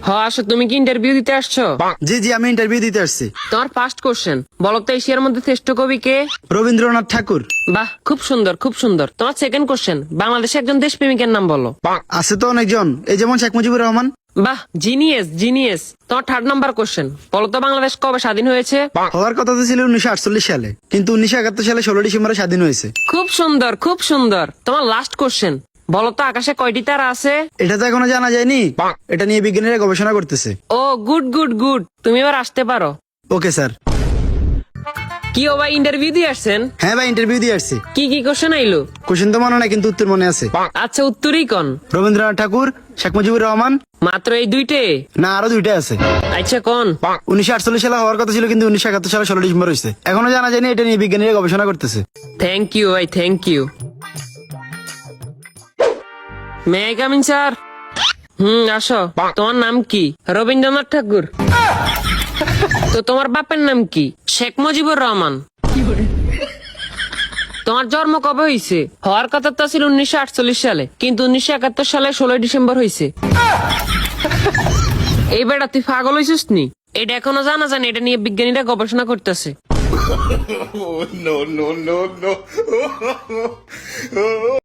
হ্যাঁ আসো, তুমি কি ইন্টারভিউ দিতে আসছো? জি জি, আমি ইন্টারভিউ দিতে আসছি। তোমার ফার্স্ট কোশ্চেন বলো তো, এশিয়ার মধ্যে শ্রেষ্ঠ কবি কে? রবীন্দ্রনাথ ঠাকুর। বাহ, খুব সুন্দর খুব সুন্দর। তোমার সেকেন্ড কোশ্চেন, বাংলাদেশে একজন দেশপ্রেমিকের নাম বলো। আছে তো অনেকজন, এই যেমন শেখ মুজিবুর রহমান। বাহ, জিনিয়াস জিনিয়াস। তোমার থার্ড নাম্বার কোশ্চেন, বলো তো বাংলাদেশ কবে স্বাধীন হয়েছে? হওয়ার কথা তো ছিল 1948 সালে, কিন্তু 1971 সালে 16 ডিসেম্বরে স্বাধীন হয়েছে। খুব সুন্দর খুব সুন্দর। তোমার লাস্ট কোশ্চেন, বলো তো আকাশে কয়টি তারা আছে? এটা তো এখনো জানা যায়নি, এটা নিয়ে বিজ্ঞানীরা গবেষণা করতেছে। ও গুড গুড গুড, তুমি এবার আসতে পারো। Okay sir. কি ও ভাই, ইন্টারভিউ দিয়ে আসছেন? হ্যাঁ ভাই, ইন্টারভিউ দিয়ে আসছি। কি কি কোশ্চেন আইলো? কোশ্চেন তো মনে নাই, কিন্তু উত্তর মনে আছে। আচ্ছা, উত্তরই কোন? রবীন্দ্রনাথ ঠাকুর, শেখ মুজিবুর রহমান। মাত্র এই দুইটে? না, আরো দুইটা আছে। আচ্ছা কোন? 1948 সালে হওয়ার কথা ছিল, কিন্তু 1971 সালে 16 ডিসেম্বর হয়েছে। এখনো জানা যায়নি, এটা নিয়ে বিজ্ঞানীরা গবেষণা করতেছে। থ্যাংক ইউ ভাই, thank you. May I coming sir? আসো। তোমার নাম কি? রবীন্দ্রনাথ ঠাকুর। তো তোমার বাপের নাম কি? শেখ মুজিবুর রহমান। তোমার জন্ম কবে হয়েছে? হওয়ার কথা তো ছিল 1948 সালে, কিন্তু 1971 সালে 16 ডিসেম্বর হয়েছে। এই বেটা, তুই পাগল হয়েছিস নি? এটা এখনো জানা যায় না, এটা নিয়ে বিজ্ঞানীরা গবেষণা করতেছে। No, no, no, no.